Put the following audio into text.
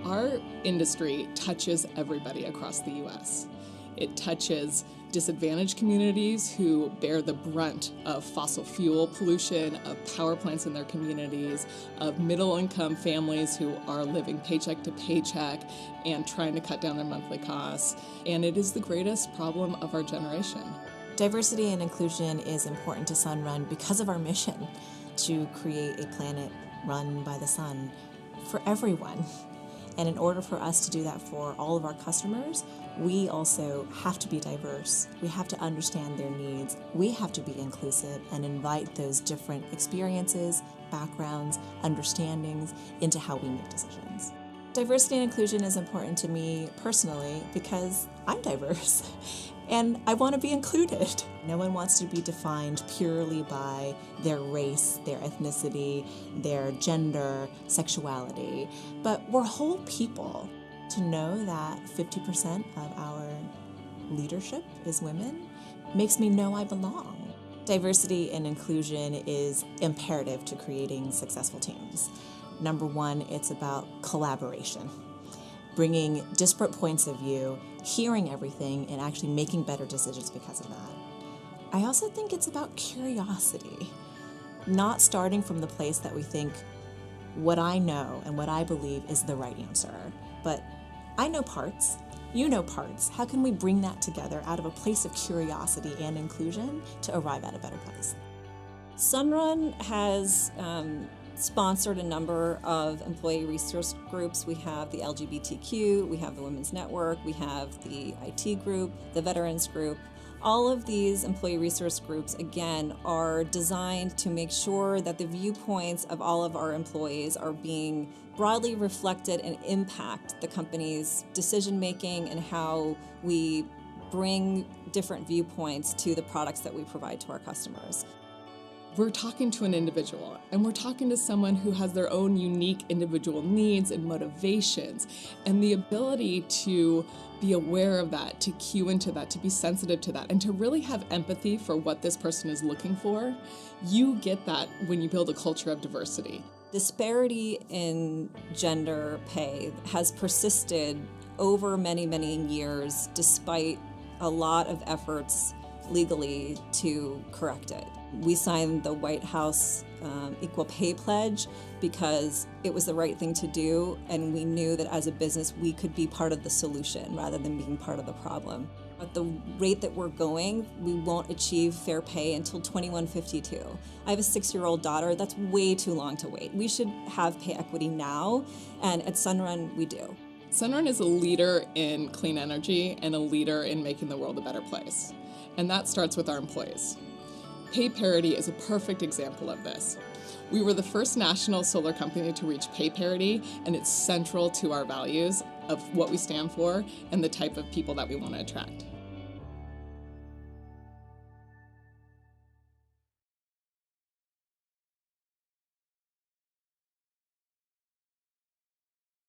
Our industry touches everybody across the U.S. It touches disadvantaged communities who bear the brunt of fossil fuel pollution, of power plants in their communities, of middle-income families who are living paycheck to paycheck and trying to cut down their monthly costs. And it is the greatest problem of our generation. Diversity and inclusion is important to Sunrun because of our mission to create a planet run by the sun for everyone. And in order for us to do that for all of our customers, we also have to be diverse. We have to understand their needs. We have to be inclusive and invite those different experiences, backgrounds, understandings into how we make decisions. Diversity and inclusion is important to me personally because I'm diverse and I want to be included. No one wants to be defined purely by their race, their ethnicity, their gender, sexuality, but we're whole people. To know that 50% of our leadership is women makes me know I belong. Diversity and inclusion is imperative to creating successful teams. Number one, it's about collaboration, bringing disparate points of view, hearing everything, and actually making better decisions because of that. I also think it's about curiosity, not starting from the place that we think what I know and what I believe is the right answer, but I know parts, you know parts. How can we bring that together out of a place of curiosity and inclusion to arrive at a better place? Sunrun has sponsored a number of employee resource groups. We have the LGBTQ, we have the Women's Network, we have the IT group, the Veterans group. All of these employee resource groups, again, are designed to make sure that the viewpoints of all of our employees are being broadly reflected and impact the company's decision-making and how we bring different viewpoints to the products that we provide to our customers. We're talking to an individual, and we're talking to someone who has their own unique individual needs and motivations, and the ability to be aware of that, to cue into that, to be sensitive to that, and to really have empathy for what this person is looking for. You get that when you build a culture of diversity. Disparity in gender pay has persisted over many, many years, despite a lot of efforts legally to correct it. We signed the White House Equal Pay Pledge because it was the right thing to do, and we knew that as a business we could be part of the solution rather than being part of the problem. At the rate that we're going, we won't achieve fair pay until 2152. I have a 6-year-old daughter. That's way too long to wait. We should have pay equity now, and at Sunrun we do. Sunrun is a leader in clean energy and a leader in making the world a better place. And that starts with our employees. Pay parity is a perfect example of this. We were the first national solar company to reach pay parity, and it's central to our values of what we stand for and the type of people that we want to attract.